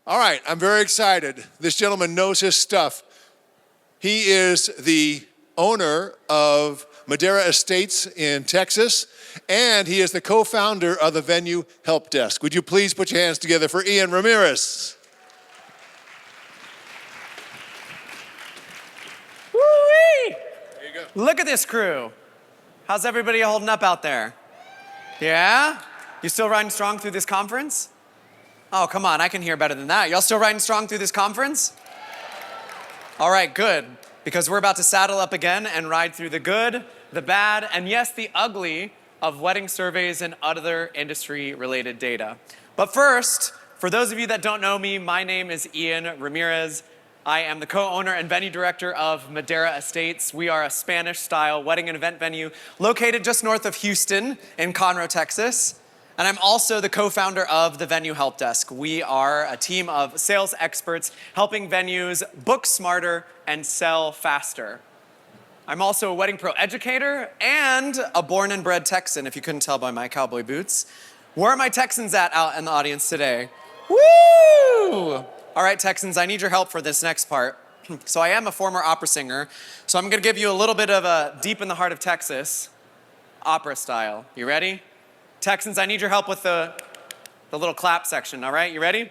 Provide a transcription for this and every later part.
All right, I'm very excited. This gentleman knows his stuff. He is the owner of Madera Estates in Texas, and he is the co-founder of the Venue Help Desk. Would you please put your hands together for Ian Ramirez? Woo-wee! There you go. Look at this crew. How's everybody holding up out there? Yeah? You still riding strong through this conference? Oh, come on, I can hear better than that. Y'all still riding strong through this conference? All right, good. Because we're about to saddle up again and ride through the good, the bad, and yes, the ugly of wedding surveys and other industry-related data. But first, for those of you that don't know me, my name is Ian Ramirez. I am the co-owner and venue director of Madera Estates. We are a Spanish-style wedding and event venue located just north of Houston in Conroe, Texas. And I'm also the co-founder of the Venue Help Desk. We are a team of sales experts helping venues book smarter and sell faster. I'm also a WeddingPro educator and a born and bred Texan, if you couldn't tell by my cowboy boots. Where are my Texans at out in the audience today? Woo! All right, Texans, I need your help for this next part. So I am a former opera singer, so I'm gonna give you a little bit of a deep in the heart of Texas, opera style. You ready? Texans, I need your help with the little clap section, all right? You ready?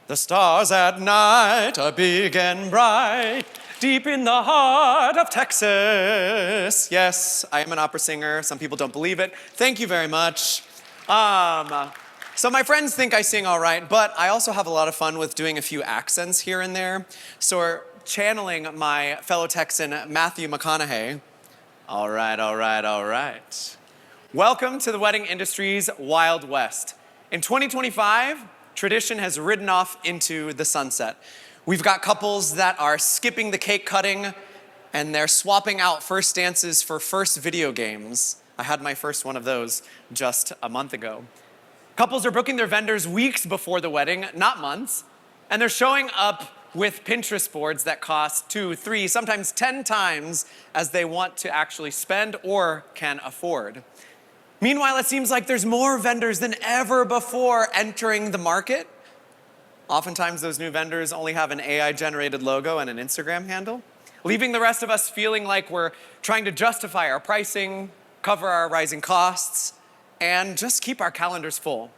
The stars at night are big and bright, deep in the heart of Texas. Yes, I am an opera singer. Some people don't believe it. Thank you very much. So my friends think I sing all right, but I also have a lot of fun with doing a few accents here and there. So we're channeling my fellow Texan, Matthew McConaughey. All right, all right, all right. Welcome to the wedding industry's Wild West. In 2025, tradition has ridden off into the sunset. We've got couples that are skipping the cake cutting and they're swapping out first dances for first video games. I had my first one of those just a month ago. Couples are booking their vendors weeks before the wedding, not months, and they're showing up with Pinterest boards that cost 2, 3, sometimes 10 times as they want to actually spend or can afford. Meanwhile, it seems like there's more vendors than ever before entering the market. Oftentimes, those new vendors only have an AI-generated logo and an Instagram handle, leaving the rest of us feeling like we're trying to justify our pricing, cover our rising costs, and just keep our calendars full.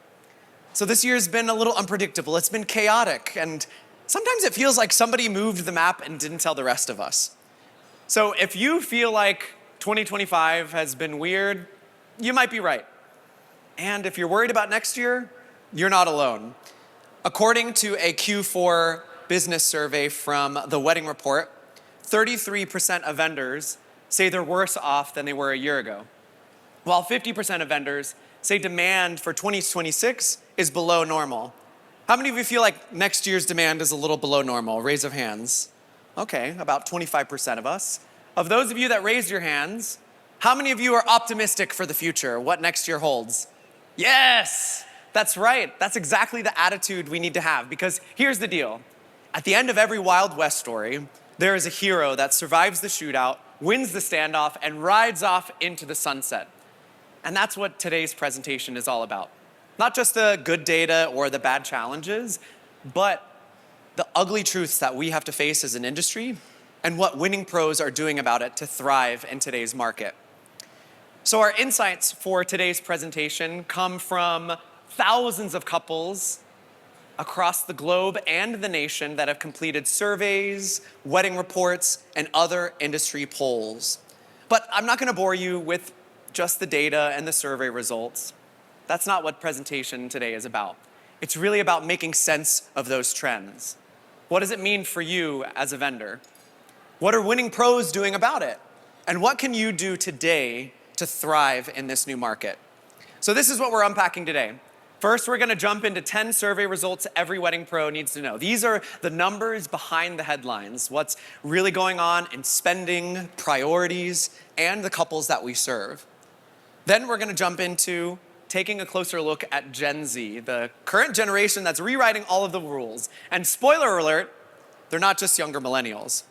So this year's been a little unpredictable. It's been chaotic, and sometimes it feels like somebody moved the map and didn't tell the rest of us. So if you feel like 2025 has been weird, you might be right. And if you're worried about next year, you're not alone. According to a Q4 business survey from the Wedding Report, 33% of vendors say they're worse off than they were a year ago, while 50% of vendors say demand for 2026 is below normal. How many of you feel like next year's demand is a little below normal? Raise of hands. Okay, about 25% of us. Of those of you that raised your hands, how many of you are optimistic for the future, what next year holds? Yes, that's right. That's exactly the attitude we need to have, because here's the deal. At the end of every Wild West story, there is a hero that survives the shootout, wins the standoff, and rides off into the sunset. And that's what today's presentation is all about. Not just the good data or the bad challenges, but the ugly truths that we have to face as an industry and what winning pros are doing about it to thrive in today's market. So our insights for today's presentation come from thousands of couples across the globe and the nation that have completed surveys, wedding reports, and other industry polls. But I'm not gonna bore you with just the data and the survey results. That's not what presentation today is about. It's really about making sense of those trends. What does it mean for you as a vendor? What are winning pros doing about it? And what can you do today to thrive in this new market? So this is what we're unpacking today. First, we're gonna jump into 10 survey results every wedding pro needs to know. These are the numbers behind the headlines, what's really going on in spending, priorities, and the couples that we serve. Then we're gonna jump into taking a closer look at Gen Z, the current generation that's rewriting all of the rules. And spoiler alert, they're not just younger millennials.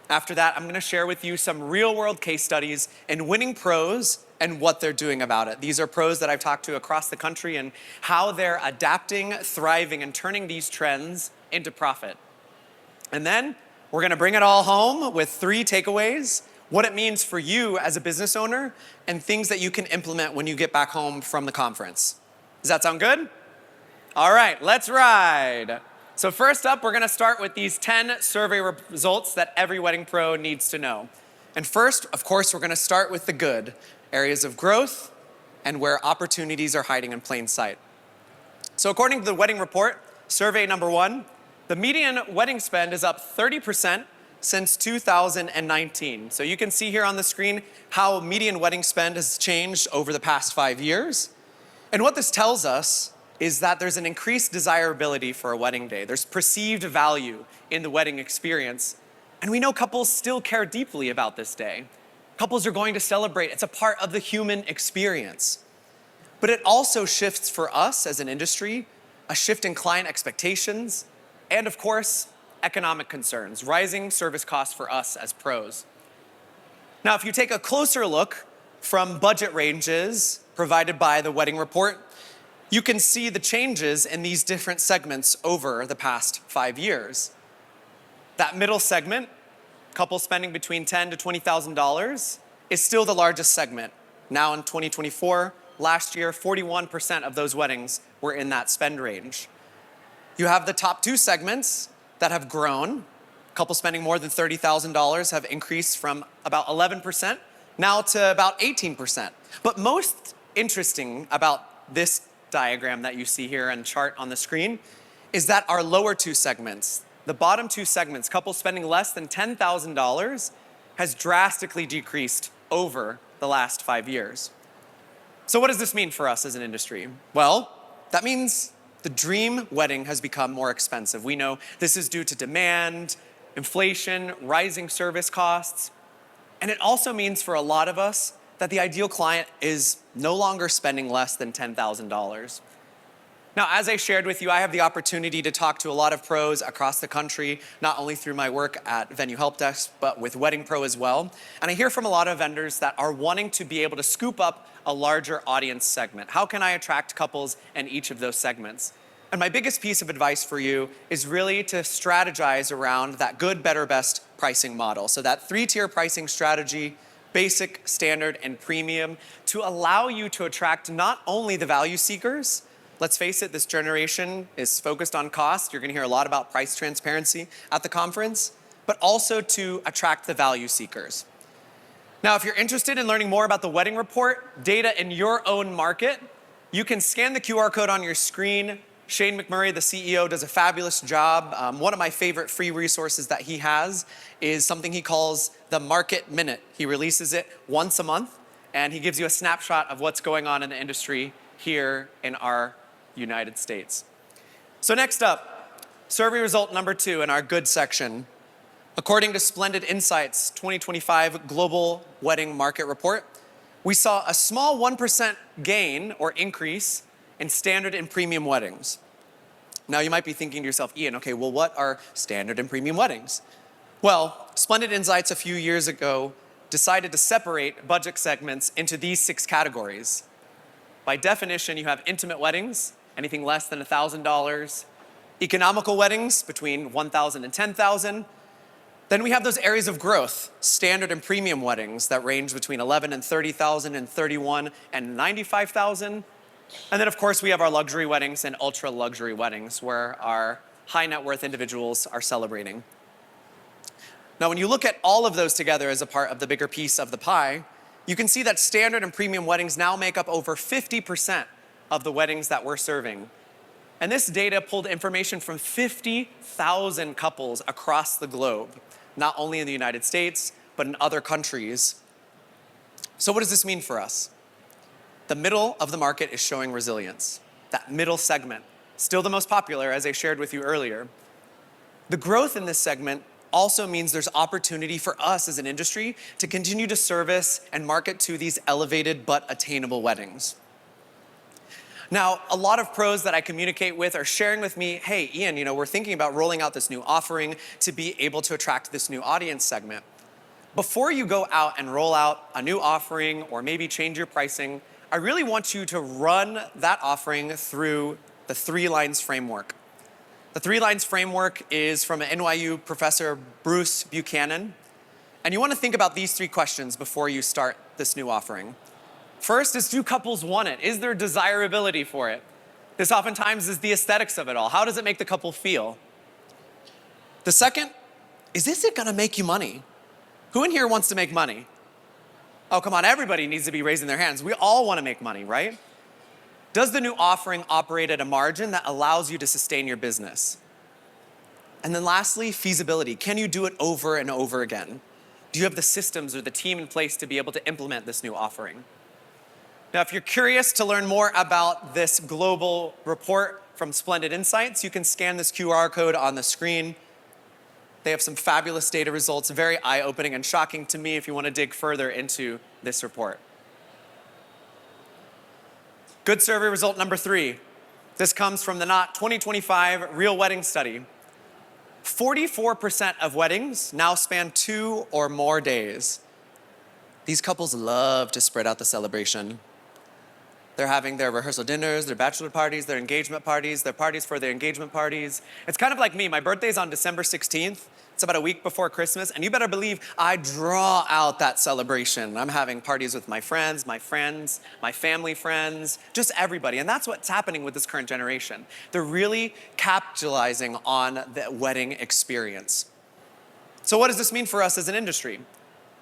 After that, I'm gonna share with you some real-world case studies in winning pros and what they're doing about it. These are pros that I've talked to across the country and how they're adapting, thriving, and turning these trends into profit. And then we're gonna bring it all home with 3 takeaways, what it means for you as a business owner, and things that you can implement when you get back home from the conference. Does that sound good? All right, let's ride. So first up, we're gonna start with these 10 survey results that every wedding pro needs to know. And first, of course, we're gonna start with the good, areas of growth and where opportunities are hiding in plain sight. So according to the Wedding Report, survey number 1, the median wedding spend is up 30% since 2019. So you can see here on the screen how median wedding spend has changed over the past 5 years. And what this tells us is that there's an increased desirability for a wedding day. There's perceived value in the wedding experience. And we know couples still care deeply about this day. Couples are going to celebrate. It's a part of the human experience. But it also shifts for us as an industry, a shift in client expectations, and of course, economic concerns, rising service costs for us as pros. Now, if you take a closer look from budget ranges provided by the Wedding Report, you can see the changes in these different segments over the past 5 years. That middle segment, couples spending between $10,000 to $20,000, is still the largest segment. Now in 2024, last year, 41% of those weddings were in that spend range. You have the top 2 segments that have grown. Couples spending more than $30,000 have increased from about 11% now to about 18%. But most interesting about this diagram that you see here and chart on the screen is that our lower 2 segments, the bottom 2 segments, couples spending less than $10,000, has drastically decreased over the last 5 years. So what does this mean for us as an industry? Well, that means the dream wedding has become more expensive. We know this is due to demand, inflation, rising service costs, and it also means for a lot of us that the ideal client is no longer spending less than $10,000. Now, as I shared with you, I have the opportunity to talk to a lot of pros across the country, not only through my work at Venue Help Desk, but with WeddingPro as well. And I hear from a lot of vendors that are wanting to be able to scoop up a larger audience segment. How can I attract couples in each of those segments? And my biggest piece of advice for you is really to strategize around that good, better, best pricing model. So that 3-tier pricing strategy, basic, standard, and premium, to allow you to attract not only the value seekers. Let's face it, this generation is focused on cost. You're gonna hear a lot about price transparency at the conference, but also to attract the value seekers. Now, if you're interested in learning more about the Wedding Report, data in your own market, you can scan the QR code on your screen. Shane McMurray, the CEO, does a fabulous job. One of my favorite free resources that he has is something he calls the Market Minute. He releases it once a month, and he gives you a snapshot of what's going on in the industry here in our United States. So next up, survey result number 2 in our good section. According to Splendid Insights 2025 Global Wedding Market Report, we saw a small 1% gain or increase in standard and premium weddings. Now you might be thinking to yourself, Ian, okay, well what are standard and premium weddings? Well, Splendid Insights a few years ago decided to separate budget segments into these 6 categories. By definition, you have intimate weddings, anything less than $1,000, economical weddings between $1,000 and $10,000. Then we have those areas of growth, standard and premium weddings that range between $11,000 and $30,000 and $31,000 and $95,000. And then of course we have our luxury weddings and ultra luxury weddings where our high net worth individuals are celebrating. Now when you look at all of those together as a part of the bigger piece of the pie, you can see that standard and premium weddings now make up over 50% of the weddings that we're serving. And this data pulled information from 50,000 couples across the globe, not only in the United States, but in other countries. So what does this mean for us? The middle of the market is showing resilience. That middle segment, still the most popular, as I shared with you earlier. The growth in this segment also means there's opportunity for us as an industry to continue to service and market to these elevated but attainable weddings. Now, a lot of pros that I communicate with are sharing with me, hey, Ian, we're thinking about rolling out this new offering to be able to attract this new audience segment. Before you go out and roll out a new offering or maybe change your pricing, I really want you to run that offering through the 3 lines framework. The 3 lines framework is from an NYU professor, Bruce Buchanan. And you want to think about these 3 questions before you start this new offering. First is, do couples want it? Is there desirability for it? This oftentimes is the aesthetics of it all. How does it make the couple feel? The second is it going to make you money? Who in here wants to make money? Oh, come on, everybody needs to be raising their hands. We all want to make money, right? Does the new offering operate at a margin that allows you to sustain your business? And then lastly, feasibility. Can you do it over and over again? Do you have the systems or the team in place to be able to implement this new offering? Now, if you're curious to learn more about this global report from Splendid Insights, you can scan this QR code on the screen. They have some fabulous data results, very eye-opening and shocking to me if you want to dig further into this report. Good survey result number 3. This comes from the Knot 2025 Real Wedding Study. 44% of weddings now span 2 or more days. These couples love to spread out the celebration. They're having their rehearsal dinners, their bachelor parties, their engagement parties, their parties for their engagement parties. It's kind of like me. My birthday's on December 16th. It's about a week before Christmas, and you better believe I draw out that celebration. I'm having parties with my friends, my family friends, just everybody. And that's what's happening with this current generation. They're really capitalizing on the wedding experience. So what does this mean for us as an industry?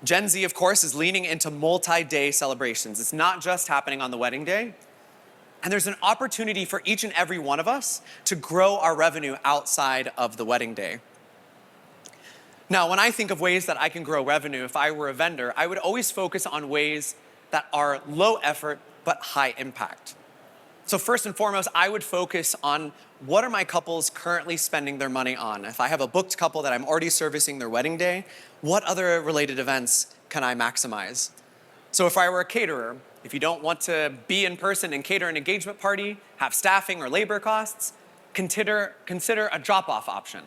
Gen Z, of course, is leaning into multi-day celebrations. It's not just happening on the wedding day. And there's an opportunity for each and every one of us to grow our revenue outside of the wedding day. Now, when I think of ways that I can grow revenue, if I were a vendor, I would always focus on ways that are low effort but high impact. So first and foremost, I would focus on what are my couples currently spending their money on? If I have a booked couple that I'm already servicing their wedding day, what other related events can I maximize? So if I were a caterer, if you don't want to be in person and cater an engagement party, have staffing or labor costs, consider a drop-off option.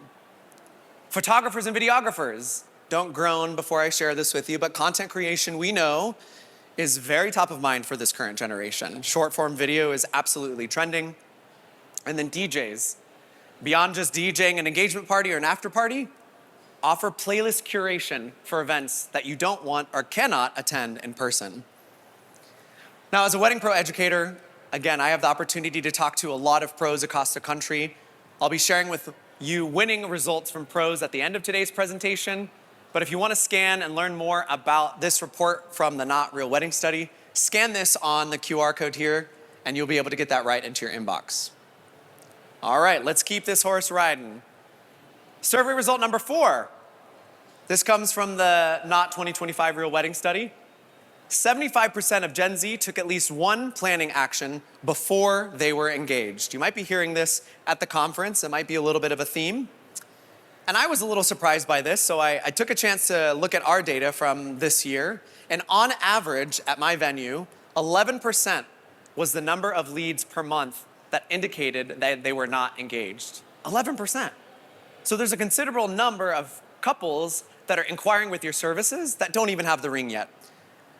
Photographers and videographers, don't groan before I share this with you, but content creation, we know, is very top of mind for this current generation. Short-form video is absolutely trending. And then DJs. Beyond just DJing an engagement party or an after party, offer playlist curation for events that you don't want or cannot attend in person. Now, as a WeddingPro educator, again, I have the opportunity to talk to a lot of pros across the country. I'll be sharing with you winning results from pros at the end of today's presentation. But if you want to scan and learn more about this report from the Not Real Wedding Study, scan this on the QR code here, and you'll be able to get that right into your inbox. All right, let's keep this horse riding. Survey result number 4. This comes from the Knot 2025 Real Wedding Study. 75% of Gen Z took at least one planning action before they were engaged. You might be hearing this at the conference. It might be a little bit of a theme. And I was a little surprised by this, so I took a chance to look at our data from this year. And on average, at my venue, 11% was the number of leads per month that indicated that they were not engaged. 11%. So there's a considerable number of couples that are inquiring with your services that don't even have the ring yet.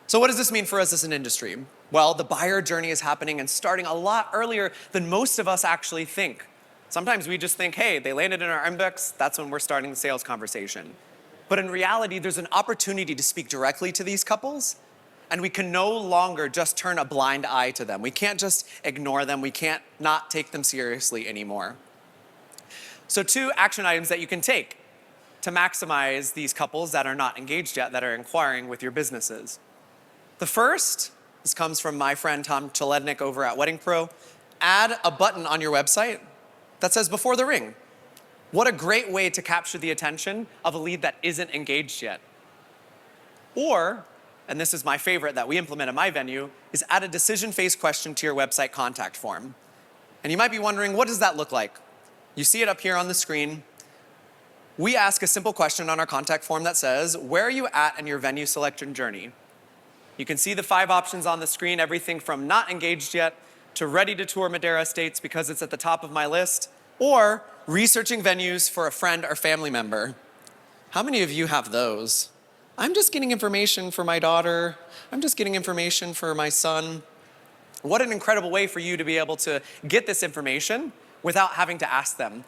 So what does this mean for us as an industry? Well, the buyer journey is happening and starting a lot earlier than most of us actually think. Sometimes we just think, hey, they landed in our inbox, that's when we're starting the sales conversation. But in reality, there's an opportunity to speak directly to these couples, and we can no longer just turn a blind eye to them. We can't just ignore them. We can't not take them seriously anymore. So 2 action items that you can take to maximize these couples that are not engaged yet, that are inquiring with your businesses. The first, this comes from my friend Tom Chalednik over at WeddingPro. Add a button on your website that says before the ring. What a great way to capture the attention of a lead that isn't engaged yet. Or, and this is my favorite that we implement at my venue, is add a decision phase question to your website contact form. And you might be wondering, what does that look like? You see it up here on the screen. We ask a simple question on our contact form that says, where are you at in your venue selection journey? You can see the 5 options on the screen, everything from not engaged yet to ready to tour Madera Estates because it's at the top of my list, or researching venues for a friend or family member. How many of you have those? I'm just getting information for my daughter. I'm just getting information for my son. What an incredible way for you to be able to get this information without having to ask them.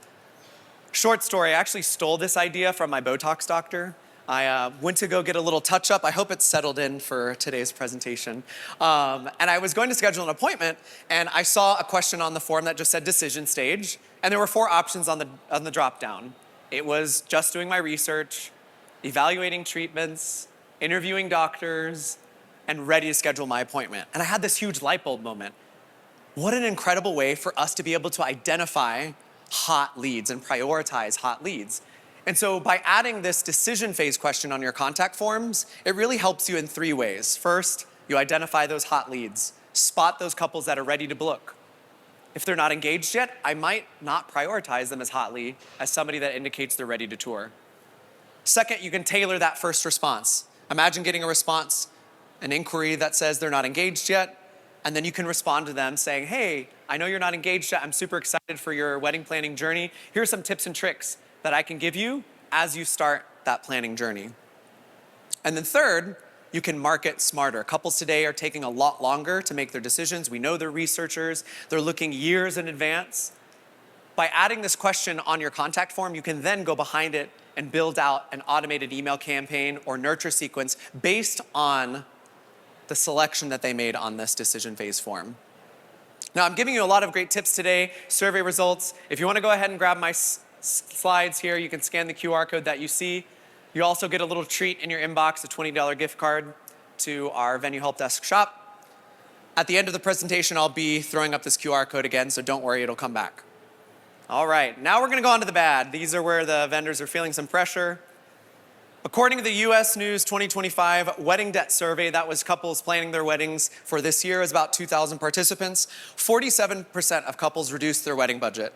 Short story, I actually stole this idea from my Botox doctor. I went to go get a little touch-up. I hope it's settled in for today's presentation. And I was going to schedule an appointment, and I saw a question on the form that just said decision stage, and there were 4 options on the drop-down. It was just doing my research, evaluating treatments, interviewing doctors, and ready to schedule my appointment. And I had this huge light bulb moment. What an incredible way for us to be able to identify hot leads and prioritize hot leads. And so by adding this decision phase question on your contact forms, it really helps you in 3 ways. First, you identify those hot leads, spot those couples that are ready to book. If they're not engaged yet, I might not prioritize them as hotly as somebody that indicates they're ready to tour. Second, you can tailor that first response. Imagine getting a response, an inquiry that says they're not engaged yet, and then you can respond to them saying, hey, I know you're not engaged yet. I'm super excited for your wedding planning journey. Here are some tips and tricks that I can give you as you start that planning journey. And then third, you can market smarter. Couples today are taking a lot longer to make their decisions. We know they're researchers. They're looking years in advance. By adding this question on your contact form, you can then go behind it and build out an automated email campaign or nurture sequence based on the selection that they made on this decision phase form. Now, I'm giving you a lot of great tips today, survey results. If you want to go ahead and grab my slides here, you can scan the QR code that you see. You also get a little treat in your inbox, a $20 gift card to our Venue Help Desk shop. At the end of the presentation, I'll be throwing up this QR code again, so don't worry, it'll come back. All right, now we're going to go on to the bad. These are where the vendors are feeling some pressure. According to the US News 2025 Wedding Debt Survey, that was couples planning their weddings for this year, is about 2,000 participants. 47% of couples reduced their wedding budget.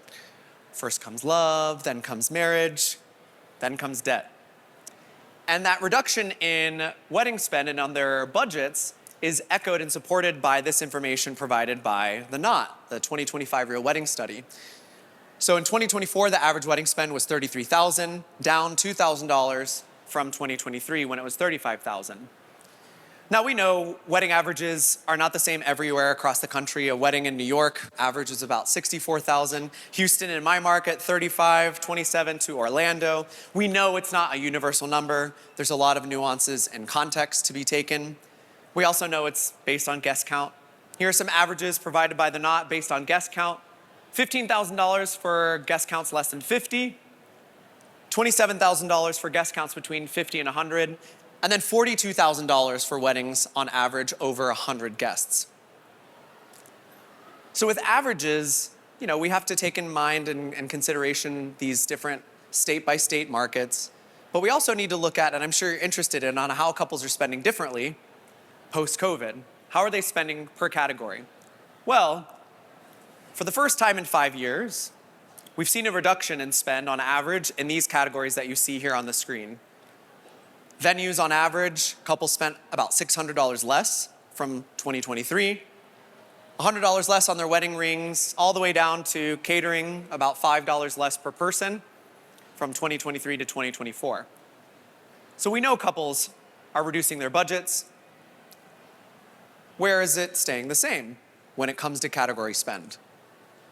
First comes love, then comes marriage, then comes debt. And that reduction in wedding spend and on their budgets is echoed and supported by this information provided by the KNOT, the 2025 Real Wedding Study. So in 2024, the average wedding spend was $33,000, down $2,000 from 2023 when it was $35,000. Now we know wedding averages are not the same everywhere across the country. A wedding in New York averages about $64,000. Houston, in my market, $35,000, $27,000 to Orlando. We know it's not a universal number. There's a lot of nuances and context to be taken. We also know it's based on guest count. Here are some averages provided by the KNOT based on guest count. $15,000 for guest counts less than 50, $27,000 for guest counts between 50 and 100, and then $42,000 for weddings on average over 100 guests. So with averages, we have to take in mind and consideration these different state-by-state markets, but we also need to look at, and I'm sure you're interested in, on how couples are spending differently post-COVID. How are they spending per category? Well, for the first time in 5 years, we've seen a reduction in spend on average in these categories that you see here on the screen. Venues on average, couples spent about $600 less from 2023, $100 less on their wedding rings, all the way down to catering, about $5 less per person from 2023 to 2024. So we know couples are reducing their budgets. Where is it staying the same when it comes to category spend?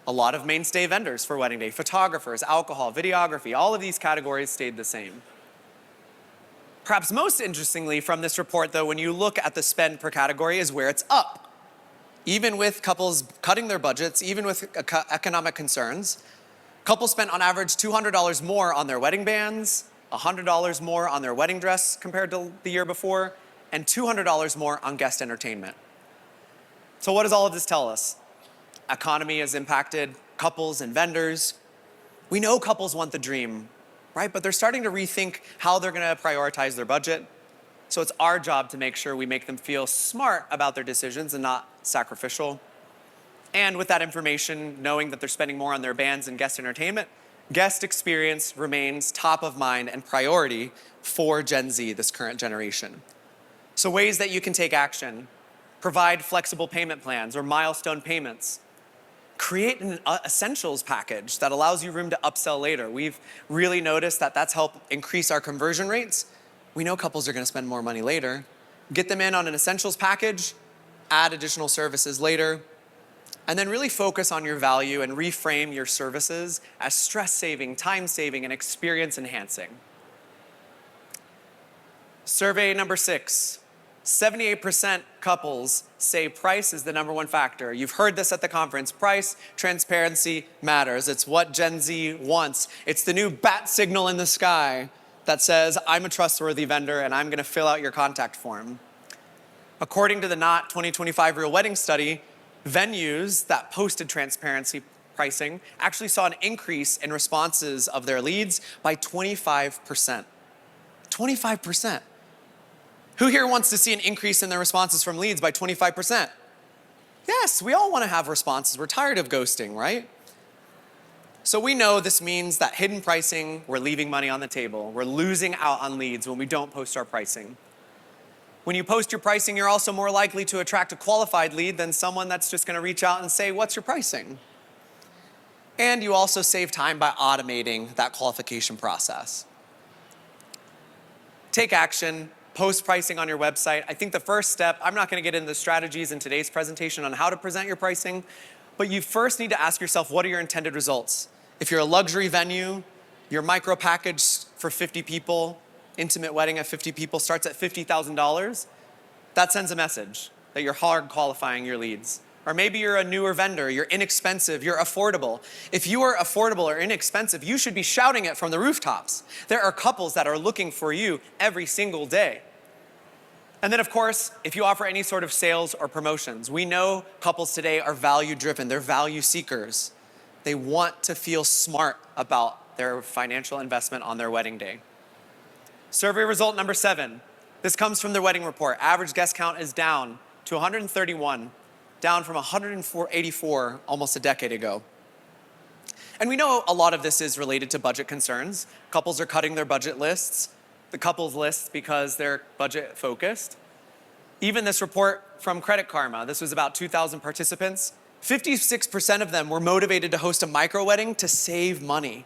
A lot of mainstay vendors for wedding day, photographers, alcohol, videography, all of these categories stayed the same. Perhaps most interestingly from this report, though, when you look at the spend per category, is where it's up. Even with couples cutting their budgets, even with economic concerns, couples spent on average $200 more on their wedding bands, $100 more on their wedding dress compared to the year before, and $200 more on guest entertainment. So what does all of this tell us? Economy has impacted couples and vendors. We know couples want the dream, right? But they're starting to rethink how they're going to prioritize their budget. So it's our job to make sure we make them feel smart about their decisions and not sacrificial. And with that information, knowing that they're spending more on their bands and guest entertainment, guest experience remains top of mind and priority for Gen Z, this current generation. So ways that you can take action: provide flexible payment plans or milestone payments. Create an essentials package that allows you room to upsell later. We've really noticed that that's helped increase our conversion rates We know couples are going to spend more money later. Get them in on an essentials package, add additional services later, and then really focus on your value and reframe your services as stress-saving, time-saving, and experience-enhancing. Survey number 6. 78% couples say price is the #1 factor. You've heard this at the conference. Price, transparency matters. It's what Gen Z wants. It's the new bat signal in the sky that says, I'm a trustworthy vendor and I'm gonna fill out your contact form. According to the Knot 2025 Real Wedding Study, venues that posted transparency pricing actually saw an increase in responses of their leads by 25%. 25%. Who here wants to see an increase in their responses from leads by 25%? Yes, we all want to have responses. We're tired of ghosting, right? So we know this means that hidden pricing, we're leaving money on the table. We're losing out on leads when we don't post our pricing. When you post your pricing, you're also more likely to attract a qualified lead than someone that's just going to reach out and say, what's your pricing? And you also save time by automating that qualification process. Take action. Post pricing on your website. I think the first step, I'm not going to get into the strategies in today's presentation on how to present your pricing, but you first need to ask yourself, what are your intended results? If you're a luxury venue, your micro package for 50 people, intimate wedding at 50 people starts at $50,000, that sends a message that you're hard qualifying your leads. Or maybe you're a newer vendor, you're inexpensive, you're affordable. If you are affordable or inexpensive, you should be shouting it from the rooftops. There are couples that are looking for you every single day. And then, of course, if you offer any sort of sales or promotions, we know couples today are value-driven. They're value seekers. They want to feel smart about their financial investment on their wedding day. Survey result number 7. This comes from the wedding report. Average guest count is down to 131, down from 184 almost a decade ago. And we know a lot of this is related to budget concerns. Couples are cutting their budget lists. The couples lists because they're budget focused. Even this report from Credit Karma, this was about 2,000 participants. 56% of them were motivated to host a micro wedding to save money.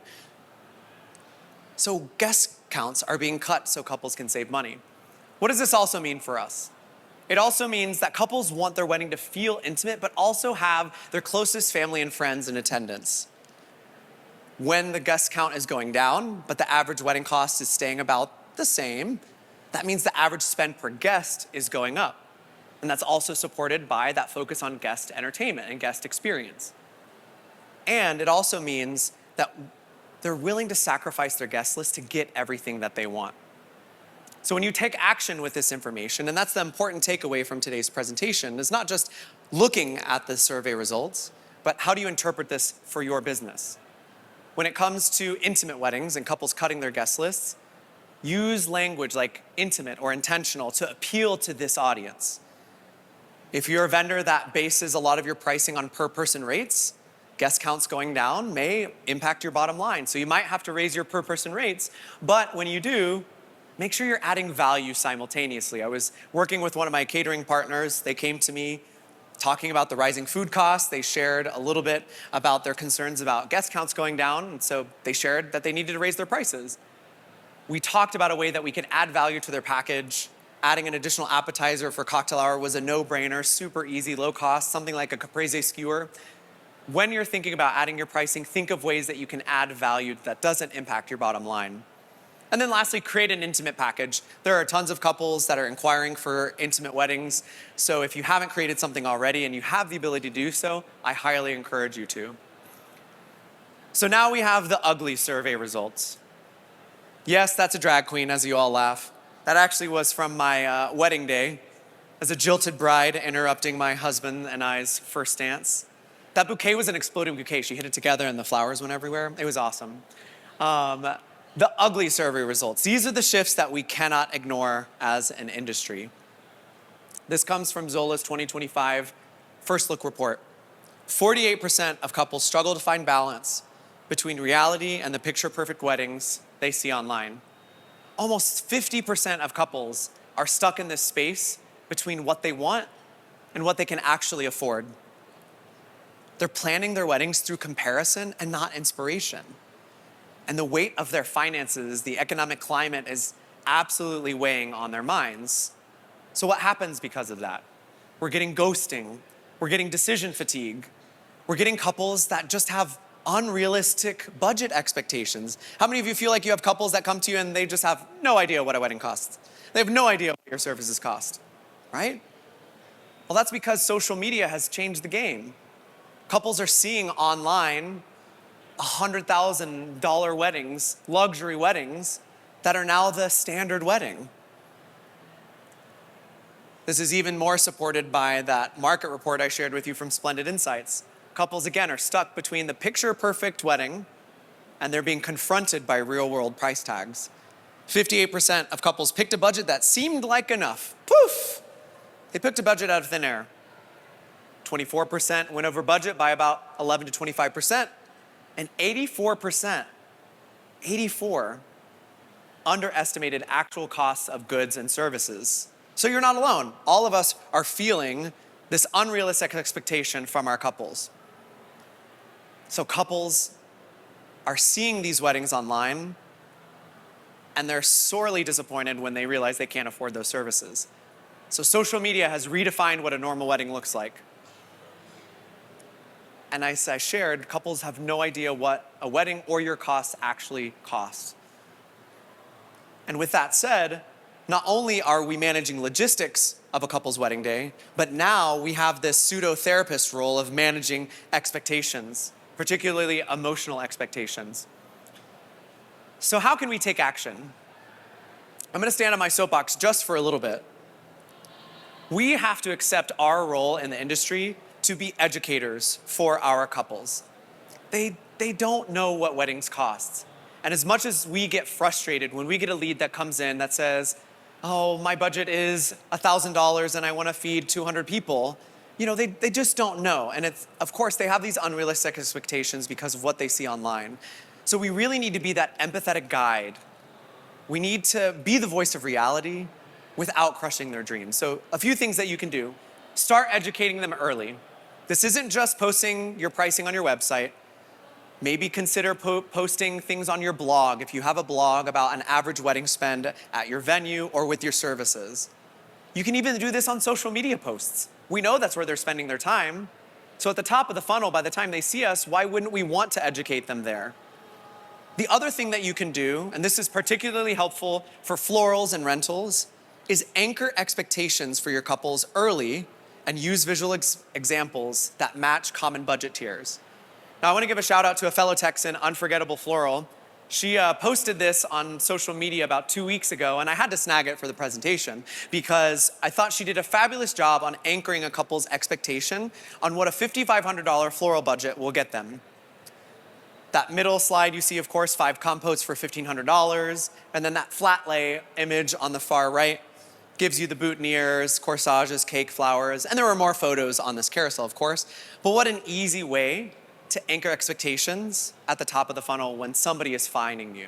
So guest counts are being cut so couples can save money. What does this also mean for us? It also means that couples want their wedding to feel intimate, but also have their closest family and friends in attendance. When the guest count is going down, but the average wedding cost is staying about the same, that means the average spend per guest is going up. And that's also supported by that focus on guest entertainment and guest experience. And it also means that they're willing to sacrifice their guest list to get everything that they want. So when you take action with this information, and that's the important takeaway from today's presentation, is not just looking at the survey results, but how do you interpret this for your business? When it comes to intimate weddings and couples cutting their guest lists, use language like intimate or intentional to appeal to this audience. If you're a vendor that bases a lot of your pricing on per person rates, guest counts going down may impact your bottom line. So you might have to raise your per person rates, but when you do, make sure you're adding value simultaneously. I was working with one of my catering partners. They came to me talking about the rising food costs. They shared a little bit about their concerns about guest counts going down, and so they shared that they needed to raise their prices. We talked about a way that we can add value to their package. Adding an additional appetizer for cocktail hour was a no-brainer, super easy, low cost, something like a caprese skewer. When you're thinking about adding your pricing, think of ways that you can add value that doesn't impact your bottom line. And then lastly, create an intimate package. There are tons of couples that are inquiring for intimate weddings. So if you haven't created something already and you have the ability to do so, I highly encourage you to. So now we have the ugly survey results. Yes, that's a drag queen, as you all laugh. That actually was from my wedding day as a jilted bride interrupting my husband and I's first dance. That bouquet was an exploding bouquet. She hit it together and the flowers went everywhere. It was awesome. The ugly survey results. These are the shifts that we cannot ignore as an industry. This comes from Zola's 2025 First Look report. 48% of couples struggle to find balance between reality and the picture-perfect weddings they see online. Almost 50% of couples are stuck in this space between what they want and what they can actually afford. They're planning their weddings through comparison and not inspiration. And the weight of their finances, the economic climate is absolutely weighing on their minds. So what happens because of that? We're getting ghosting. We're getting decision fatigue. We're getting couples that just have unrealistic budget expectations. How many of you feel like you have couples that come to you and they just have no idea what a wedding costs? They have no idea what your services cost, right? Well, that's because social media has changed the game. Couples are seeing online $100,000 weddings, luxury weddings, that are now the standard wedding. This is even more supported by that market report I shared with you from Splendid Insights. Couples, again, are stuck between the picture-perfect wedding and they're being confronted by real-world price tags. 58% of couples picked a budget that seemed like enough. Poof! They picked a budget out of thin air. 24% went over budget by about 11 to 25%, and 84%, 84, underestimated actual costs of goods and services. So you're not alone. All of us are feeling this unrealistic expectation from our couples. So couples are seeing these weddings online, and they're sorely disappointed when they realize they can't afford those services. So social media has redefined what a normal wedding looks like. And as I shared, couples have no idea what a wedding or your costs actually cost. And with that said, not only are we managing logistics of a couple's wedding day, but now we have this pseudo-therapist role of managing expectations, particularly emotional expectations. So how can we take action? I'm gonna stand on my soapbox just for a little bit. We have to accept our role in the industry to be educators for our couples. They don't know what weddings cost. And as much as we get frustrated when we get a lead that comes in that says, oh, my budget is $1,000 and I wanna feed 200 people, they just don't know. And of course, they have these unrealistic expectations because of what they see online. So we really need to be that empathetic guide. We need to be the voice of reality without crushing their dreams. So a few things that you can do. Start educating them early. This isn't just posting your pricing on your website. Maybe consider posting things on your blog if you have a blog about an average wedding spend at your venue or with your services. You can even do this on social media posts. We know that's where they're spending their time. So at the top of the funnel, by the time they see us, why wouldn't we want to educate them there? The other thing that you can do, and this is particularly helpful for florals and rentals, is anchor expectations for your couples early and use visual examples that match common budget tiers. Now, I want to give a shout out to a fellow Texan, Unforgettable Floral. She posted this on social media about 2 weeks ago, and I had to snag it for the presentation because I thought she did a fabulous job on anchoring a couple's expectation on what a $5,500 floral budget will get them. That middle slide you see, of course, 5 compotes for $1,500, and then that flat lay image on the far right gives you the boutonnieres, corsages, cake, flowers, and there were more photos on this carousel, of course. But what an easy way to anchor expectations at the top of the funnel when somebody is fining you.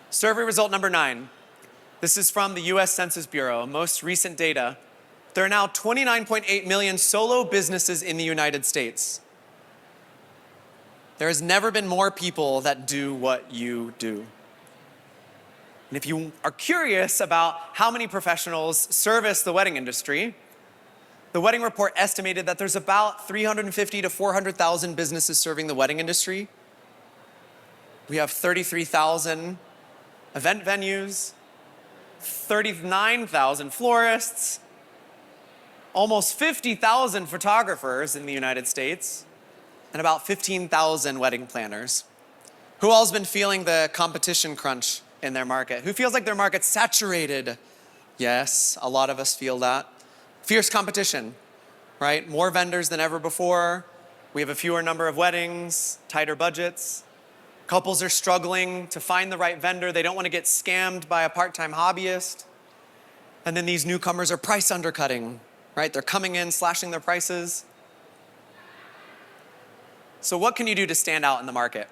Survey result number 9. This is from the US Census Bureau, most recent data. There are now 29.8 million solo businesses in the United States. There has never been more people that do what you do. And if you are curious about how many professionals service the wedding industry, the Wedding Report estimated that there's about 350 to 400,000 businesses serving the wedding industry. We have 33,000 event venues, 39,000 florists, almost 50,000 photographers in the United States, and about 15,000 wedding planners. Who all's been feeling the competition crunch in their market? Who feels like their market's saturated? Yes, a lot of us feel that. Fierce competition, right? More vendors than ever before. We have a fewer number of weddings, tighter budgets. Couples are struggling to find the right vendor. They don't want to get scammed by a part-time hobbyist. And then these newcomers are price undercutting, right? They're coming in, slashing their prices. So what can you do to stand out in the market?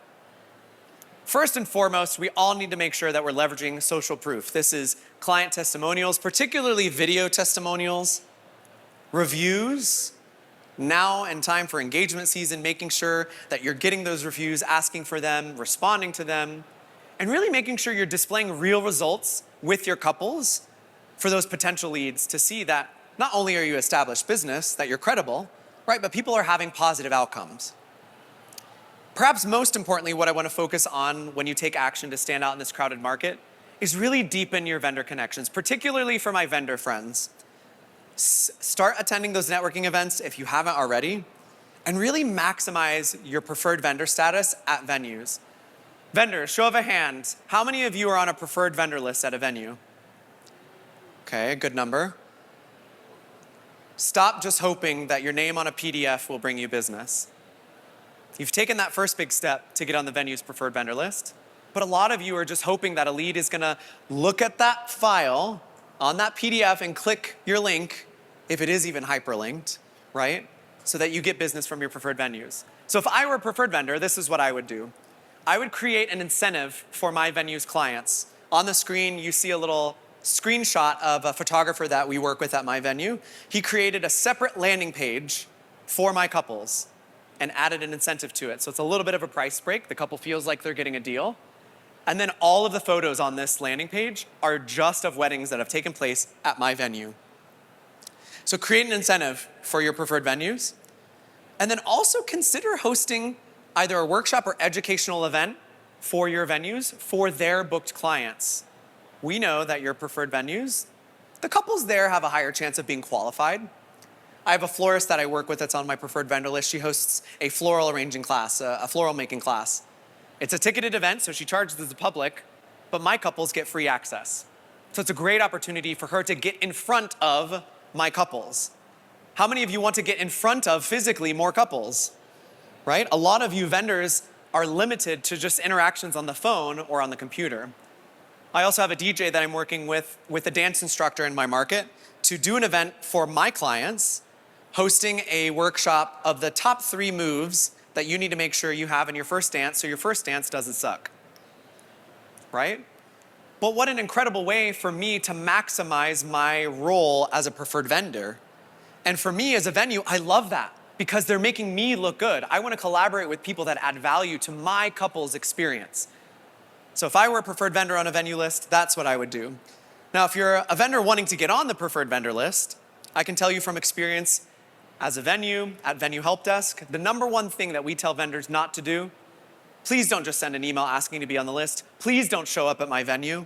First and foremost, we all need to make sure that we're leveraging social proof. This is client testimonials, particularly video testimonials, reviews, now and time for engagement season, making sure that you're getting those reviews, asking for them, responding to them, and really making sure you're displaying real results with your couples for those potential leads to see that not only are you established business, that you're credible, right, but people are having positive outcomes. Perhaps most importantly, what I want to focus on when you take action to stand out in this crowded market is really deepen your vendor connections, particularly for my vendor friends. Start attending those networking events if you haven't already, and really maximize your preferred vendor status at venues. Vendors, show of a hand, how many of you are on a preferred vendor list at a venue? Okay, a good number. Stop just hoping that your name on a PDF will bring you business. You've taken that first big step to get on the venue's preferred vendor list, but a lot of you are just hoping that a lead is gonna look at that file on that PDF and click your link, if it is even hyperlinked, right? So that you get business from your preferred venues. So if I were a preferred vendor, this is what I would do. I would create an incentive for my venue's clients. On the screen, you see a little screenshot of a photographer that we work with at my venue. He created a separate landing page for my couples and added an incentive to it. So it's a little bit of a price break. The couple feels like they're getting a deal. And then all of the photos on this landing page are just of weddings that have taken place at my venue. So create an incentive for your preferred venues. And then also consider hosting either a workshop or educational event for your venues for their booked clients. We know that your preferred venues, the couples there have a higher chance of being qualified. I have a florist that I work with that's on my preferred vendor list. She hosts a floral arranging class, a floral making class. It's a ticketed event, so she charges the public, but my couples get free access. So it's a great opportunity for her to get in front of my couples. How many of you want to get in front of physically more couples, right? A lot of you vendors are limited to just interactions on the phone or on the computer. I also have a DJ that I'm working with a dance instructor in my market to do an event for my clients, hosting a workshop of the top 3 moves that you need to make sure you have in your first dance so your first dance doesn't suck, right? But what an incredible way for me to maximize my role as a preferred vendor. And for me as a venue, I love that because they're making me look good. I want to collaborate with people that add value to my couple's experience. So if I were a preferred vendor on a venue list, that's what I would do. Now, if you're a vendor wanting to get on the preferred vendor list, I can tell you from experience as a venue, at Venue Help Desk, the number one thing that we tell vendors not to do, please don't just send an email asking to be on the list. Please don't show up at my venue.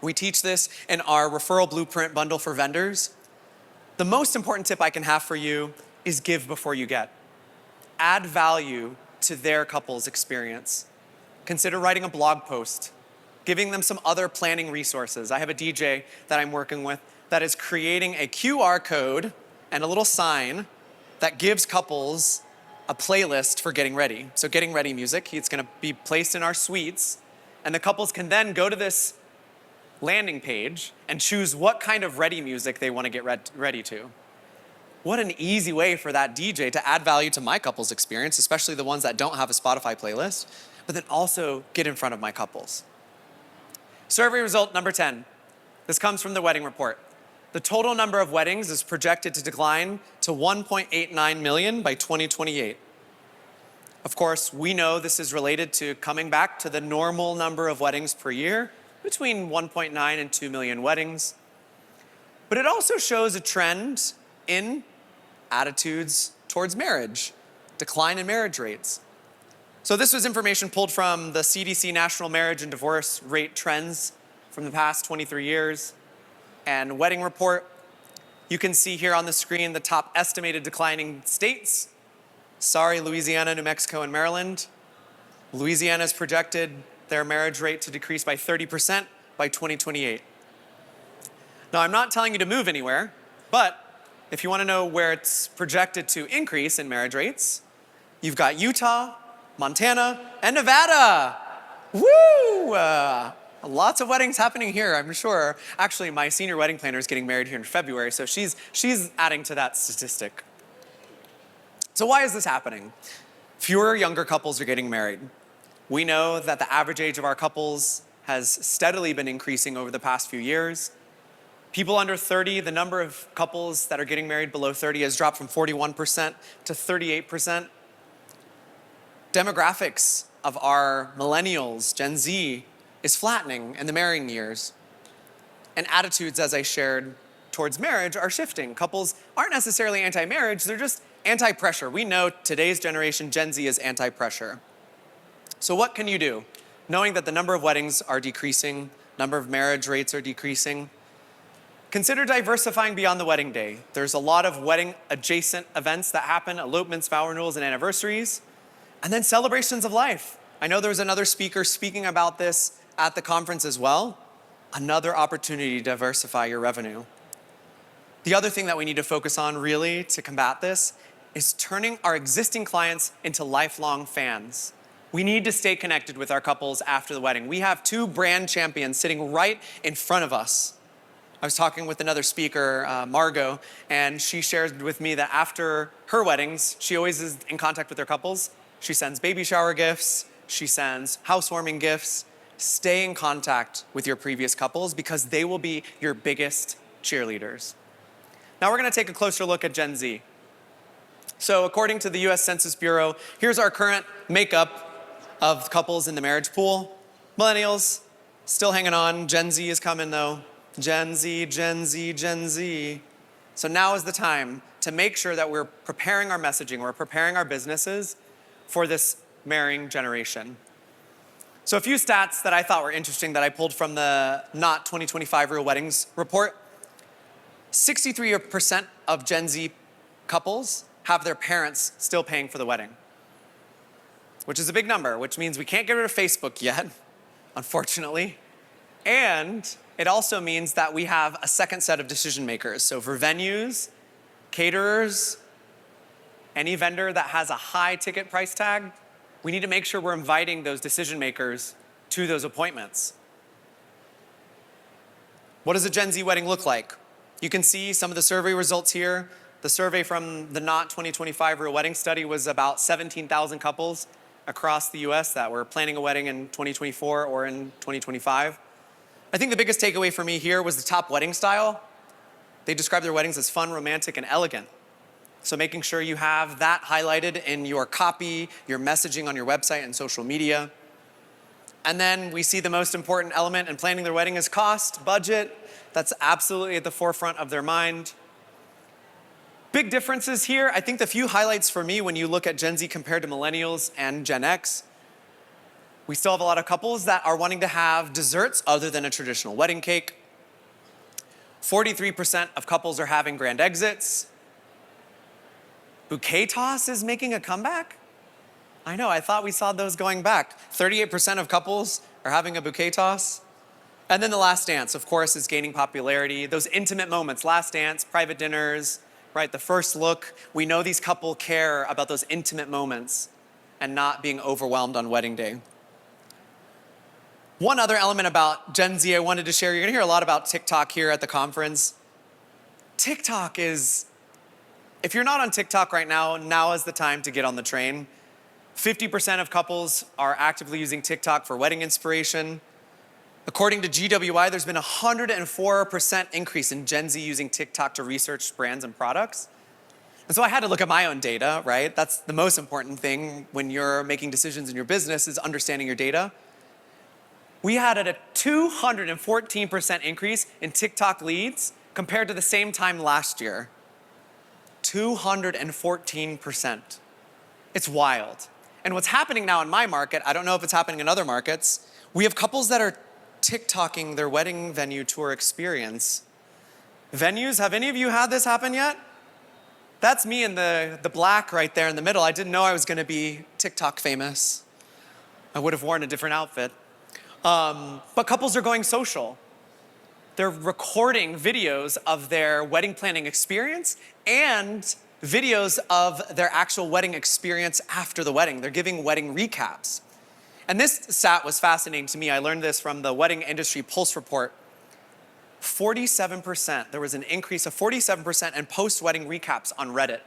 We teach this in our referral blueprint bundle for vendors. The most important tip I can have for you is give before you get. Add value to their couple's experience. Consider writing a blog post, giving them some other planning resources. I have a DJ that I'm working with that is creating a QR code and a little sign that gives couples a playlist for getting ready. So getting ready music, it's gonna be placed in our suites, and the couples can then go to this landing page and choose what kind of ready music they wanna get ready to. What an easy way for that DJ to add value to my couple's experience, especially the ones that don't have a Spotify playlist, but then also get in front of my couples. Survey result number 10. This comes from the Wedding Report. The total number of weddings is projected to decline to 1.89 million by 2028. Of course, we know this is related to coming back to the normal number of weddings per year, between 1.9 and 2 million weddings. But it also shows a trend in attitudes towards marriage, decline in marriage rates. So this was information pulled from the CDC National Marriage and Divorce Rate Trends from the past 23 years. And Wedding Report, you can see here on the screen the top estimated declining states. Sorry, Louisiana, New Mexico, and Maryland. Louisiana has projected their marriage rate to decrease by 30% by 2028. Now, I'm not telling you to move anywhere, but if you want to know where it's projected to increase in marriage rates, you've got Utah, Montana, and Nevada. Woo! Lots of weddings happening here, I'm sure. Actually, my senior wedding planner is getting married here in February, so she's adding to that statistic. So why is this happening? Fewer younger couples are getting married. We know that the average age of our couples has steadily been increasing over the past few years. People under 30, the number of couples that are getting married below 30 has dropped from 41% to 38%. Demographics of our millennials, Gen Z, is flattening in the marrying years. And attitudes, as I shared, towards marriage are shifting. Couples aren't necessarily anti-marriage, they're just anti-pressure. We know today's generation, Gen Z, is anti-pressure. So what can you do? Knowing that the number of weddings are decreasing, number of marriage rates are decreasing, consider diversifying beyond the wedding day. There's a lot of wedding adjacent events that happen, elopements, vow renewals, and anniversaries, and then celebrations of life. I know there was another speaker speaking about this at the conference as well. Another opportunity to diversify your revenue. The other thing that we need to focus on really to combat this is turning our existing clients into lifelong fans. We need to stay connected with our couples after the wedding. We have 2 brand champions sitting right in front of us. I was talking with another speaker, Margot, and she shared with me that after her weddings, she always is in contact with her couples. She sends baby shower gifts, she sends housewarming gifts. Stay in contact with your previous couples because they will be your biggest cheerleaders. Now we're gonna take a closer look at Gen Z. So according to the US Census Bureau, here's our current makeup of couples in the marriage pool. Millennials, still hanging on. Gen Z is coming though. Gen Z, Gen Z, Gen Z. So now is the time to make sure that we're preparing our messaging, we're preparing our businesses for this marrying generation. So a few stats that I thought were interesting that I pulled from the Not 2025 Real Weddings report. 63% of Gen Z couples have their parents still paying for the wedding, which is a big number, which means we can't get rid of Facebook yet, unfortunately. And it also means that we have a second set of decision makers. So for venues, caterers, any vendor that has a high ticket price tag, we need to make sure we're inviting those decision makers to those appointments. What does a Gen Z wedding look like? You can see some of the survey results here. The survey from the Not 2025 Real Wedding Study was about 17,000 couples across the US that were planning a wedding in 2024 or in 2025. I think the biggest takeaway for me here was the top wedding style. They described their weddings as fun, romantic, and elegant. So making sure you have that highlighted in your copy, your messaging on your website and social media. And then we see the most important element in planning their wedding is cost, budget. That's absolutely at the forefront of their mind. Big differences here. I think the few highlights for me when you look at Gen Z compared to millennials and Gen X, we still have a lot of couples that are wanting to have desserts other than a traditional wedding cake. 43% of couples are having grand exits. Bouquet toss is making a comeback? I know, I thought we saw those going back. 38% of couples are having a bouquet toss. And then the last dance, of course, is gaining popularity. Those intimate moments, last dance, private dinners, right? The first look. We know these couples care about those intimate moments and not being overwhelmed on wedding day. One other element about Gen Z I wanted to share, you're gonna hear a lot about TikTok here at the conference. TikTok is, if you're not on TikTok right now, now is the time to get on the train. 50% of couples are actively using TikTok for wedding inspiration. According to GWI, there's been a 104% increase in Gen Z using TikTok to research brands and products. And so I had to look at my own data, right? That's the most important thing when you're making decisions in your business is understanding your data. We had a 214% increase in TikTok leads compared to the same time last year. 214%. It's wild. And what's happening now in my market, I don't know if it's happening in other markets, we have couples that are TikToking their wedding venue tour experience. Venues, have any of you had this happen yet? That's me in the black right there in the middle. I didn't know I was gonna be TikTok famous. I would have worn a different outfit. But couples are going social. They're recording videos of their wedding planning experience and videos of their actual wedding experience after the wedding. They're giving wedding recaps. And this stat was fascinating to me. I learned this from the Wedding Industry Pulse Report. 47%, there was an increase of 47% in post-wedding recaps on Reddit.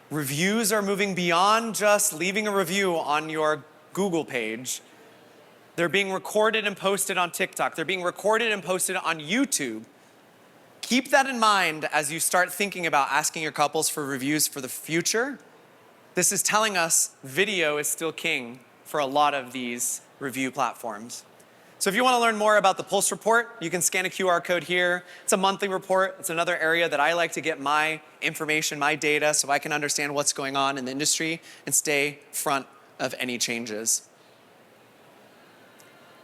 Reviews are moving beyond just leaving a review on your Google page. They're being recorded and posted on TikTok. They're being recorded and posted on YouTube. Keep that in mind as you start thinking about asking your couples for reviews for the future. This is telling us video is still king for a lot of these review platforms. So if you want to learn more about the Pulse report, you can scan a QR code here. It's a monthly report. It's another area that I like to get my information, my data, so I can understand what's going on in the industry and stay front of any changes.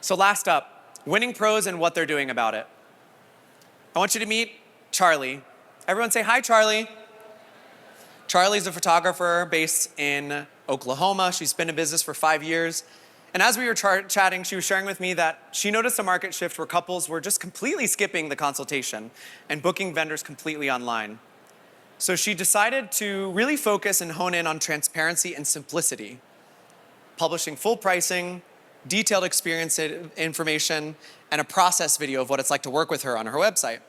So last up, WeddingPros and what they're doing about it. I want you to meet Charlie. Everyone say hi, Charlie. Charlie's a photographer based in Oklahoma. She's been in business for 5 years. And as we were chatting, she was sharing with me that she noticed a market shift where couples were just completely skipping the consultation and booking vendors completely online. So she decided to really focus and hone in on transparency and simplicity, publishing full pricing, detailed experience information, and a process video of what it's like to work with her on her website.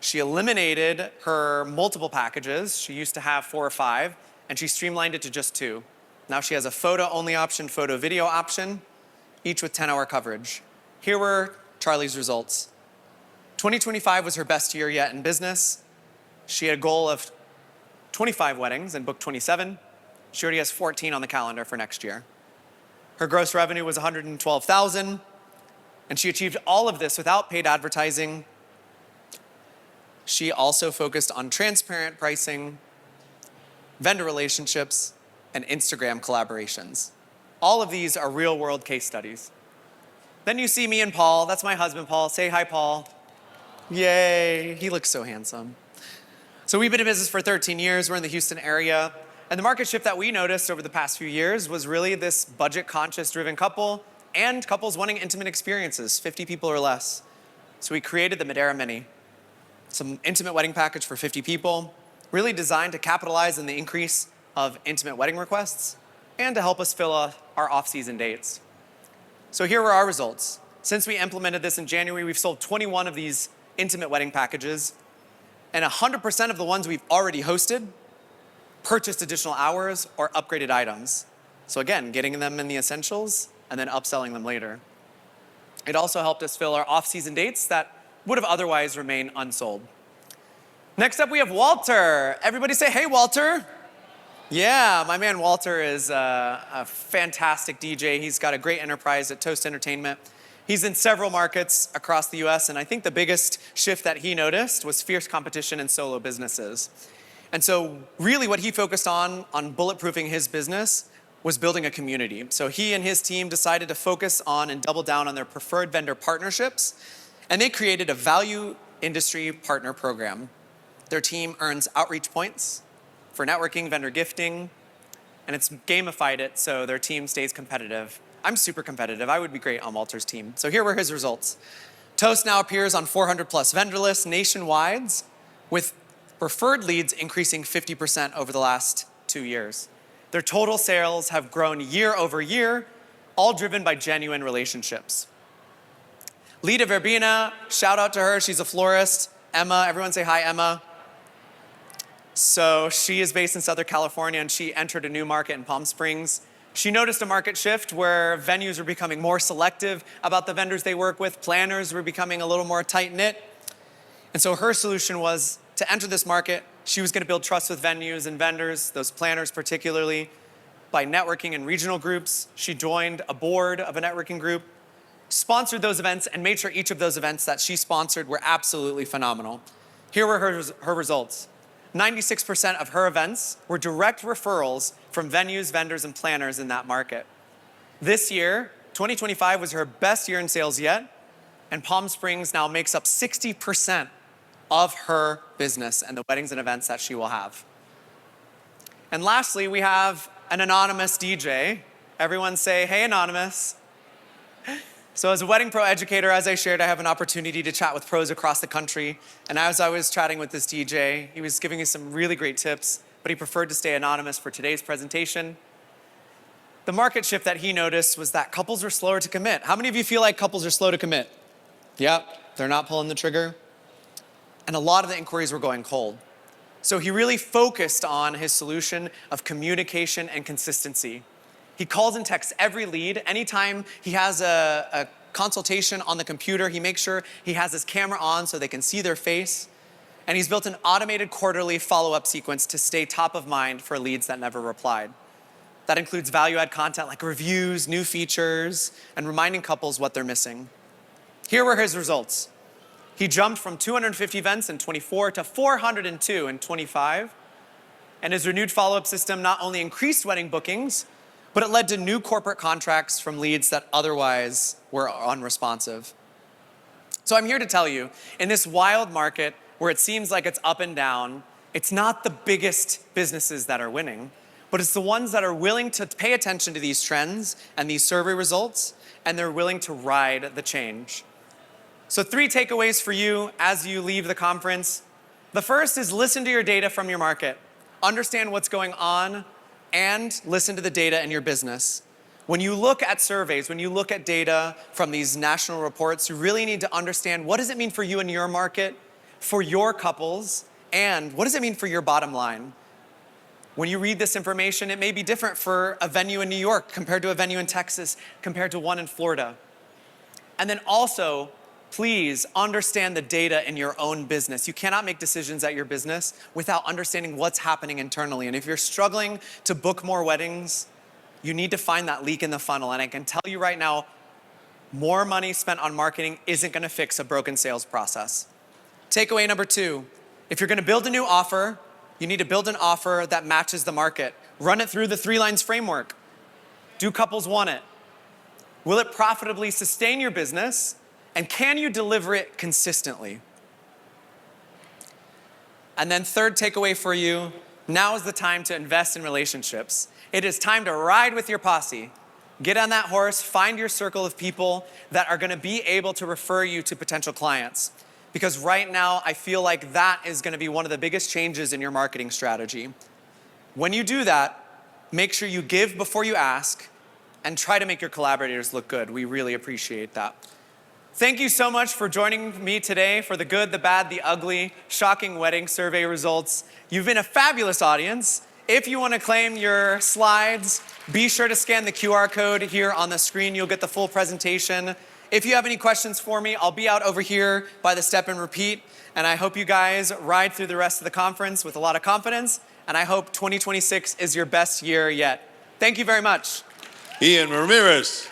She eliminated her multiple packages. She used to have 4 or 5, and she streamlined it to just 2. Now she has a photo-only option, photo-video option, each with 10-hour coverage. Here were Charlie's results. 2025 was her best year yet in business. She had a goal of 25 weddings and booked 27. She already has 14 on the calendar for next year. Her gross revenue was $112,000, and she achieved all of this without paid advertising. She also focused on transparent pricing, vendor relationships, and Instagram collaborations. All of these are real-world case studies. Then you see me and Paul. That's my husband, Paul. Say hi, Paul. Yay, he looks so handsome. So we've been in business for 13 years. We're in the Houston area. And the market shift that we noticed over the past few years was really this budget-conscious driven couple and couples wanting intimate experiences, 50 people or less. So we created the Madera Mini. It's an intimate wedding package for 50 people, really designed to capitalize on the increase of intimate wedding requests and to help us fill our off-season dates. So here were our results. Since we implemented this in January, we've sold 21 of these intimate wedding packages, and 100% of the ones we've already hosted purchased additional hours or upgraded items. So again, getting them in the essentials and then upselling them later. It also helped us fill our off-season dates that would have otherwise remained unsold. Next up, we have Walter. Everybody say, hey, Walter. Yeah, my man Walter is a fantastic DJ. He's got a great enterprise at Toast Entertainment. He's in several markets across the US, and I think the biggest shift that he noticed was fierce competition in solo businesses. And so really what he focused on bulletproofing his business was building a community. So he and his team decided to focus on and double down on their preferred vendor partnerships, and they created a value industry partner program. Their team earns outreach points for networking, vendor gifting, and it's gamified it so their team stays competitive. I'm super competitive. I would be great on Walter's team. So here were his results. Toast now appears on 400 plus vendor lists nationwide, with preferred leads increasing 50% over the last 2 years. Their total sales have grown year over year, all driven by genuine relationships. Lita Verbena, shout out to her. She's a florist. Emma, everyone say hi, Emma. So she is based in Southern California, and she entered a new market in Palm Springs. She noticed a market shift where venues were becoming more selective about the vendors they work with. Planners were becoming a little more tight-knit. And so her solution was to enter this market. She was going to build trust with venues and vendors, those planners particularly, by networking in regional groups. She joined a board of a networking group, sponsored those events, and made sure each of those events that she sponsored were absolutely phenomenal. Here were her results. 96% of her events were direct referrals from venues, vendors, and planners in that market. This year, 2025 was her best year in sales yet, and Palm Springs now makes up 60% of her business and the weddings and events that she will have. And lastly, we have an anonymous DJ. Everyone say, hey, anonymous. So as a WeddingPro educator, as I shared, I have an opportunity to chat with pros across the country. And as I was chatting with this DJ, he was giving me some really great tips, but he preferred to stay anonymous for today's presentation. The market shift that he noticed was that couples are slower to commit. How many of you feel like couples are slow to commit? Yep, they're not pulling the trigger. And a lot of the inquiries were going cold. So he really focused on his solution of communication and consistency. He calls and texts every lead. Anytime he has a consultation on the computer, he makes sure he has his camera on so they can see their face. And he's built an automated quarterly follow-up sequence to stay top of mind for leads that never replied. That includes value-add content like reviews, new features, and reminding couples what they're missing. Here were his results. He jumped from 250 events in 24 to 402 in 25. And his renewed follow-up system not only increased wedding bookings, but it led to new corporate contracts from leads that otherwise were unresponsive. So I'm here to tell you, in this wild market where it seems like it's up and down, it's not the biggest businesses that are winning, but it's the ones that are willing to pay attention to these trends and these survey results, and they're willing to ride the change. So 3 takeaways for you as you leave the conference. The first is listen to your data from your market. Understand what's going on and listen to the data in your business. When you look at surveys, when you look at data from these national reports, you really need to understand what does it mean for you and your market, for your couples, and what does it mean for your bottom line? When you read this information, it may be different for a venue in New York compared to a venue in Texas, compared to one in Florida. And then also, please understand the data in your own business. You cannot make decisions at your business without understanding what's happening internally. And if you're struggling to book more weddings, you need to find that leak in the funnel. And I can tell you right now, more money spent on marketing isn't gonna fix a broken sales process. Takeaway number 2, if you're gonna build a new offer, you need to build an offer that matches the market. Run it through the 3 lines framework. Do couples want it? Will it profitably sustain your business? And can you deliver it consistently? And then third takeaway for you, now is the time to invest in relationships. It is time to ride with your posse. Get on that horse, find your circle of people that are gonna be able to refer you to potential clients. Because right now, I feel like that is gonna be one of the biggest changes in your marketing strategy. When you do that, make sure you give before you ask and try to make your collaborators look good. We really appreciate that. Thank you so much for joining me today for the good, the bad, the ugly, shocking wedding survey results. You've been a fabulous audience. If you want to claim your slides, be sure to scan the QR code here on the screen. You'll get the full presentation. If you have any questions for me, I'll be out over here by the step and repeat. And I hope you guys ride through the rest of the conference with a lot of confidence. And I hope 2026 is your best year yet. Thank you very much. Ian Ramirez.